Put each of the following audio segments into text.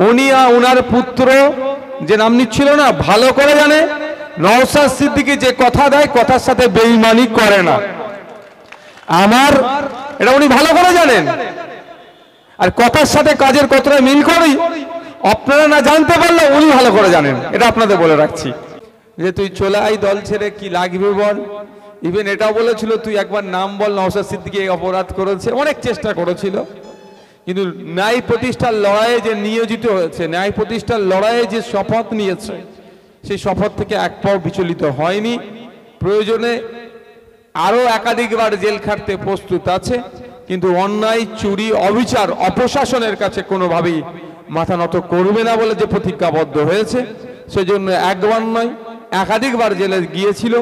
উনি ওনার পুত্র যে নাম নিচ্ছিল না, ভালো করে জানে নওশাদ সিদ্দিকী যে কথা দেয় কথার সাথে বেঈমানি করে না। আমার এটা উনি ভালো করে জানেন, আর কথার সাথে কাজের কতটা মিল করি আপনারা না জানতে পারলে উনি ভালো করে জানেন, এটা আপনাদের বলে রাখছি। যে তুই চলে আই দল ছেড়ে, কি লাগবে বল। ইভেন এটাও বলেছিল তুই একবার নাম বল নওশাদ সিদ্দিকী অপরাধ করেছে, অনেক চেষ্টা করেছিল, কিন্তু ন্যায় প্রতিষ্ঠার লড়াইয়ে যে নিয়োজিত হয়েছে, ন্যায় প্রতিষ্ঠার লড়াইয়ে যে শপথ নিয়েছে, সেই শপথ থেকে এক পাও বিচলিত হয়নি। প্রয়োজনে আরো একাধিকবার জেল খাটতে প্রস্তুত আছে, কিন্তু অন্যায়, চুরি, অবিচার, অপশাসনের কাছে কোনোভাবেই মাথা নত করবে না বলে যে প্রতিজ্ঞাবদ্ধ হয়েছে, সেজন্য একবার নয় একাধিকবার জেলে গিয়েছিল।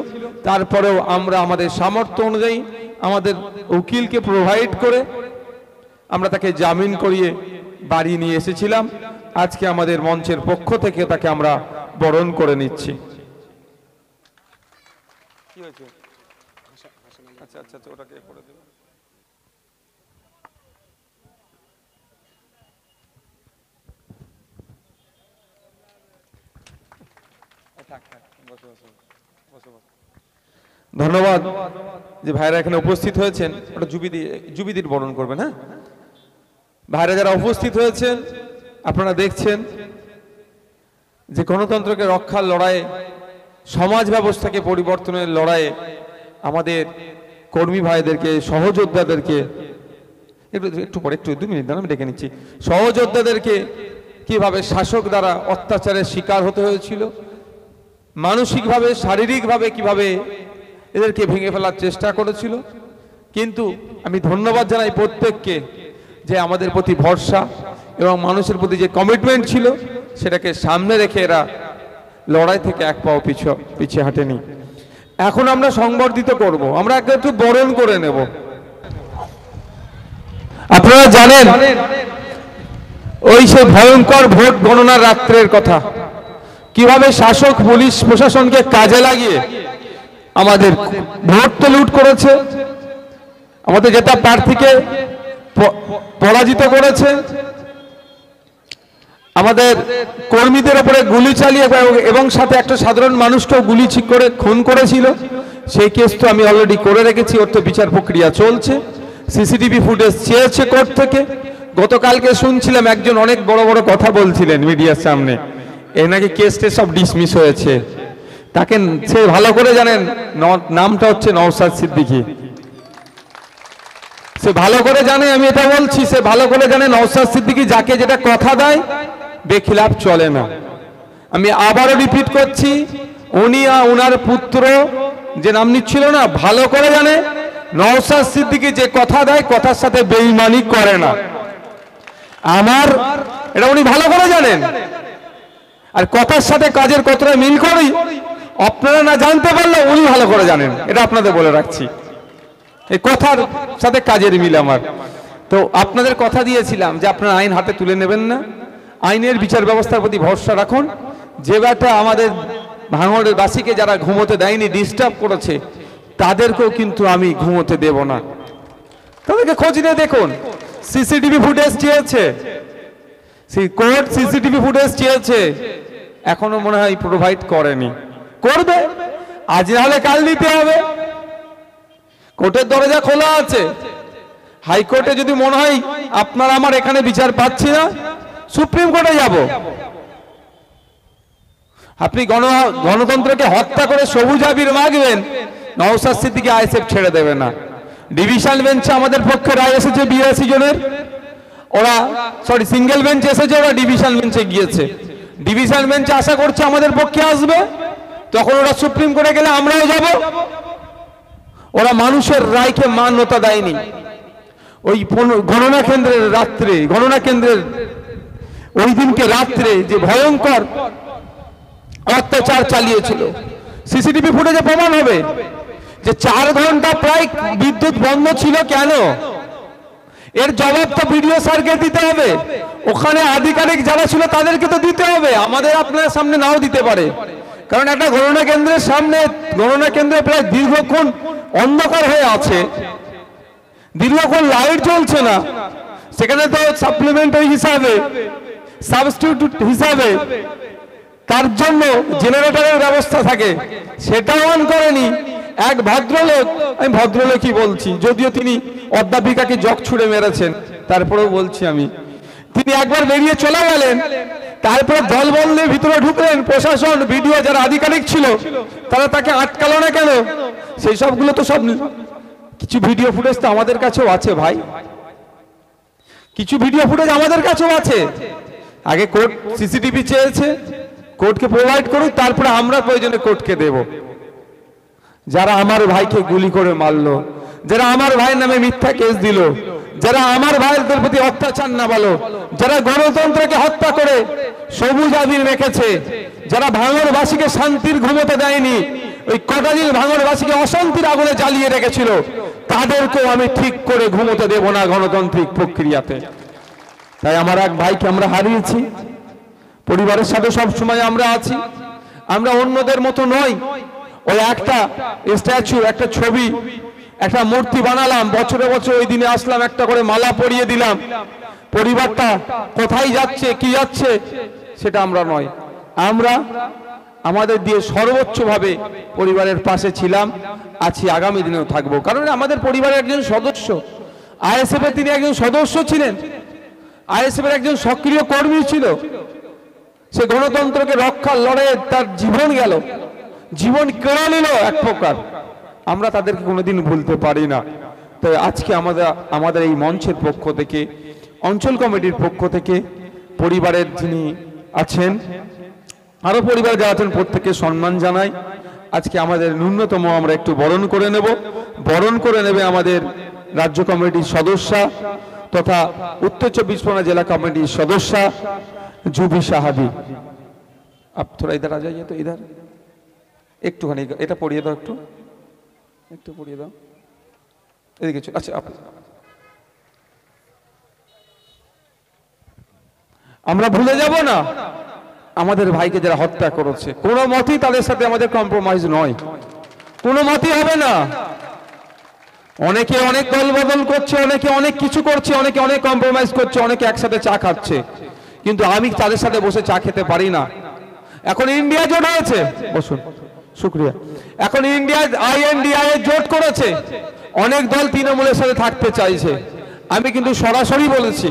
তারপরেও আমরা আমাদের সামর্থ্য অনুযায়ী আমাদের উকিলকে প্রোভাইড করে আমরা তাকে জামিন করিয়ে বাড়ি নিয়ে এসেছিলাম। আজকে আমাদের মঞ্চের পক্ষ থেকে তাকে আমরা বরণ করে নিচ্ছি। কি হয়েছে? আচ্ছা আচ্ছা, ওটাকে করে দেব। ধন্যবাদ যে ভাইরা এখানে উপস্থিত হয়েছেন। ওটা জুবিদির বরণ করবেন। হ্যাঁ, ভাইরা যারা উপস্থিত হয়েছেন, আপনারা দেখছেন যে গণতন্ত্রকে রক্ষার লড়াইয়ে, সমাজ ব্যবস্থাকে পরিবর্তনের লড়াইয়ে আমাদের কর্মী ভাইদেরকে, সহযোদ্ধাদেরকে, একটু পরে, একটু 2 মিনিট দাঁড়ান, আমি ডেকে নিচ্ছি। সহযোদ্ধাদেরকে কিভাবে শাসক দ্বারা অত্যাচারের শিকার হতে হয়েছিল, মানসিকভাবে, শারীরিকভাবে কিভাবে এদেরকে ভেঙে ফেলার চেষ্টা করেছিল। কিন্তু আমি ধন্যবাদ জানাই প্রত্যেককে যে আমাদের প্রতি ভরসা এবং মানুষের প্রতি যে কমিটমেন্ট ছিল, সেটাকে সামনে রেখে এরা লড়াই থেকে এক পাও পিছিয়ে হাঁটেনি। এখন আমরা সংবর্ধিত করব, আমরা একটু বরণ করে নেব। আপনারা জানেন ওই সে ভয়ঙ্কর ভোট গণনার রাত্রের কথা, কিভাবে শাসক পুলিশ প্রশাসনকে কাজে লাগিয়ে আমাদের ভোট তো লুট করেছে, আমাদের জেতা প্রার্থীকে পরাজিত করেছে, আমাদের কর্মীদের উপরে গুলি চালিয়ে এবং সাথে একটা সাধারণ মানুষকেও গুলি করে খুন করেছিল। সেই কেস তো আমি অলরেডি করে রেখেছি, ওর তো বিচার প্রক্রিয়া চলছে। সিসিটিভি ফুটেজ চেয়েছে কোর্ট থেকে। গতকালকে শুনছিলাম একজন অনেক বড় বড় কথা বলছিলেন মিডিয়ার সামনে, এ নাকি কেসটা সব ডিসমিস হয়েছে। তাকে সে ভালো করে জানেন নামটা হচ্ছে নওশাদ সিদ্দিকী। সে ভালো করে জানে, আমি এটা বলছি, সে ভালো করে জানে নওশাদ সিদ্দিকী যাকে যেটা কথা দেয় বেখিলাফ চলে না। আমি আবারও রিপিট করছি, উনি ওনার পুত্র যে নাম নিচ্ছিল না, ভালো করে জানে নওশাদ সিদ্দিকী যে কথা দেয় কথার সাথে বেঈমানি করে না। আমার এটা উনি ভালো করে জানেন, আর কথার সাথে কাজের কতটা মিল করি আপনারা না জানতে পারলে উনি ভালো করে জানেন, এটা আপনাদের বলে রাখছি। এই কথার সাথে কাজের মিল আমার। তো আপনাদের কথা দিয়েছিলাম যে আপনারা আইন হাতে তুলে নেবেন না, আইনের বিচার ব্যবস্থার প্রতি ভরসা রাখুন। যে ব্যাটা আমাদের ভাঙড়ের বাসীকে যারা ঘুমোতে দেয়নি, ডিস্টার্ব করেছে, তাদেরকেও কিন্তু আমি ঘুমোতে দেব না। তাদেরকে খোঁজ নিয়ে দেখুন, সিসিটিভি ফুটেজ চেয়েছে, কোর্ট সিসিটিভি ফুটেজ চেয়েছে, এখনো মনে হয় প্রোভাইড করেনি। করবে, আজ না হলে কাল দিতে হবে। কোর্টের দরজা খোলা আছে। হাইকোর্টে যদি মনে হয় আপনার আমার এখানে বিচার পাচ্ছি না, সুপ্রিম কোর্টে যাব। আপনি গণতন্ত্রকে হত্যা করে সবুজ আবির মাগবেন, নওশাদ সিদ্দিকী আইএসএফ ছেড়ে দেবে না। ডিভিশন বেঞ্চে আমাদের পক্ষে রায় এসেছে 82 জনের, ওরা সিঙ্গেল বেঞ্চে এসেছে, ওরা ডিভিশন বেঞ্চে গিয়েছে। ডিভিশন বেঞ্চে আশা করছে আমাদের পক্ষে আসবে, তখন ওরা সুপ্রিম কোর্টে গেলে আমরাও যাব। ওরা মানুষের রায়কে মান্যতা দেয়নি। ওই গণনা কেন্দ্রের রাত্রে, গণনা কেন্দ্রের ওই দিনকে রাত্রে যে ভয়ঙ্কর অত্যাচার চালিয়েছিল, সিসিটিভি ফুটেজে প্রমাণ হবে যে 4 ঘন্টা প্রায় বিদ্যুৎ বন্ধ ছিল কেন। এর জবাব তো বিডিও স্যারকে দিতে হবে, ওখানে আধিকারিক যারা ছিল তাদেরকে তো দিতে হবে, আমাদের আপনার সামনে নাও দিতে পারে। কারণ একটা গণনা কেন্দ্রের সামনে, গণনা কেন্দ্রে প্রায় দীর্ঘক্ষণ অন্ধকার হয়ে আছে, দীর্ঘক্ষণ লাইট জ্বলছে না, সেখানে তো সাপ্লিমেন্টারি হিসাবে সাবস্টিটিউট হিসাবে তার জন্য জেনারেটরের ব্যবস্থা থাকে, সেটাও অন করেনি। এক ভদ্রলোক, আমি ভদ্রলোকই বলছি, যদিও তিনি অধ্যাপিকাকে জগ ছুড়ে মেরেছেন, তারপরেও বলছি আমি, তিনি একবার বেরিয়ে চলে গেলেন, তারপর দল বললে ভিতরে ঢুকলেন, প্রশাসন ভিডিও যারা আধিকারিক ছিল তারা তাকে আটকালো না কেন? সেই সবগুলো তো সব কিছু ভিডিও ফুটেজ তো আমাদের কাছেও আছে ভাই, কিছু ভিডিও ফুটেজ আমাদের কাছেও আছে। আগে কোর্ট সিসিটিভি চেয়েছে, কোর্টকে প্রোভাইড করুক, তারপরে আমরা প্রয়োজনে কোর্টকে দেব। যারা আমার ভাইকে গুলি করে মারলো, যারা আমার ভাইয়ের নামে মিথ্যা কেস দিল, যারা আমার ভাইদের প্রতি অত্যাচার না বলো, যারা গণতন্ত্রকে হত্যা করে সবুজ আবির রেখেছে, যারা ভাঙড়বাসীকে শান্তির ঘুমোতে দেয়নি, ওই কটা দিন ভাঙড়বাসীকে অশান্তির আগুনে জ্বালিয়ে রেখেছিল, তাদেরকেও আমি ঠিক করে ঘুমোতে দেব না গণতান্ত্রিক প্রক্রিয়াতে। তাই আমার এক ভাইকে আমরা হারিয়েছি, পরিবারের সাথে সব সময় আমরা আছি, আমরা অন্যদের মতো নই। ওই একটা স্ট্যাচু, একটা ছবি, একটা মূর্তি বানালাম, বছরে বছর ওই দিনে আসলাম, একটা করে মালা পরিয়ে দিলাম, পরিবারটা কোথায় যাচ্ছে কি যাচ্ছে সেটা আমরা নয়। আমরা আমাদের দিয়ে সর্বোচ্চভাবে পরিবারের পাশে ছিলাম, আছি, আগামী দিনেও থাকবো। কারণ আমাদের পরিবারের একজন সদস্য, আইএসএফ এর তিনি একজন সদস্য ছিলেন, আইএসএফ এর একজন সক্রিয় কর্মী ছিল, সে গণতন্ত্রকে রক্ষার লড়াইয়ে তার জীবন গেল, জীবন কেড়ে নিল এক প্রকার। আমরা তাদেরকে কোনোদিন ভুলতে পারি না। তো আজকে আমাদের এই মঞ্চের পক্ষ থেকে, অঞ্চল কমিটির পক্ষ থেকে, পরিবারের যিনি আছেন, আরো পরিবার যারা আছেন, প্রত্যেককে সম্মান জানাই। আজকে আমাদের ন্যূনতম আমরা একটু বরণ করে নেব, বরণ করে নেবে আমাদের রাজ্য কমিটির সদস্যা তথা উত্তর 24 পরগনা জেলা কমিটির সদস্যা জুবি সাহাবি। আপ থোড়া ইধার আ যাইয়ে তো, ইধার একটুখানি এটা পড়িয়ে দাও, একটু পড়িয়ে দাও, এদিকে। আচ্ছা, আমরা ভুলে যাব না আমাদের ভাইকে যারা হত্যা করেছে, কোনো মতেই তাদের সাথে আমাদের কম্প্রোমাইজ নয়, কোনো মতেই হবে না। অনেকে অনেক দল বদল করছে, অনেকে অনেক কিছু করছে, অনেকে অনেক কম্প্রোমাইজ করছে, অনেকে একসাথে চা খাচ্ছে, কিন্তু আমি তাদের সাথে বসে চা খেতে পারি না। এখন ইন্ডিয়া জোট হয়েছে, বসুন, শুক্রিয়া। এখন ইন্ডিয়া INDI জোট করেছে, অনেক দল তৃণমূলের সাথে থাকতে চাইছে। আমি কিন্তু সরাসরি বলেছি,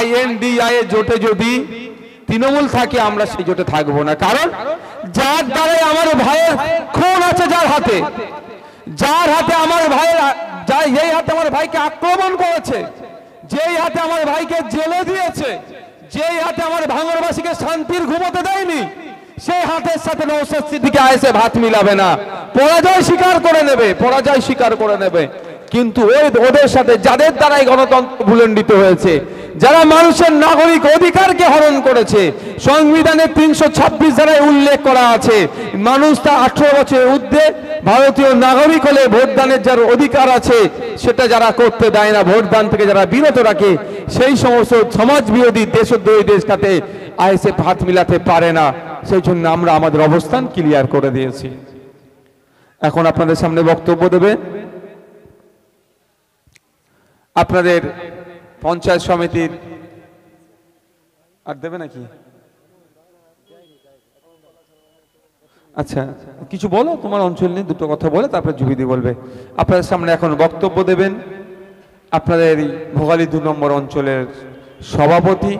INDI জোটে যদি তৃণমূল থাকে আমরা সেই জোটে থাকবো না। কারণ যার দ্বারাই আমার ভাইয়ের খুন আছে, যার হাতে আমার ভাইয়ের, যেই হাতে আমার ভাইকে আক্রমণ করেছে, যেই হাতে আমার ভাইকে জেলে দিয়েছে, যেই হাতে আমার ভাঙড়বাসীকে শান্তির ঘুমোতে দেয়নি, সেই হাতের সাথে নওশাদ সিদ্দিকী আইএসএফ হাত মিলাবে না। পরাজয় স্বীকার করে নেবে, পরাজয় স্বীকার করে নেবে, কিন্তু ওদের সাথে যাদের দ্বারাই গণতন্ত্র ভূলণ্ডিত হয়েছে, যারা মানুষের নাগরিক অধিকারকে হরণ করেছে, সংবিধানের 326 ধারায় উল্লেখ করা আছে মানুষ তা 18 বছরের ঊর্ধ্বে ভারতীয় নাগরিক হলে ভোটদানের যার অধিকার আছে সেটা যারা করতে দেয় না, ভোটদান থেকে যারা বিরত রাখে, সেই সমস্ত সমাজ বিরোধী দেশদ্রোহীদের সাথে আইএসএফ হাত মিলাতে পারে না। সেই জন্য আমরা আমাদের অবস্থান ক্লিয়ার করে দিয়েছি। এখন আপনাদের সামনে বক্তব্য দেবে আপনাদের পঞ্চায়েত সমিতির, আর দেবে নাকি? আচ্ছা, কিছু বলো তোমার অঞ্চল নিয়ে, দুটো কথা বলে তারপরে জুবিদি বলবে। আপনাদের সামনে এখন বক্তব্য দেবেন আপনাদের ভোগালী 2 নম্বর অঞ্চলের সভাপতি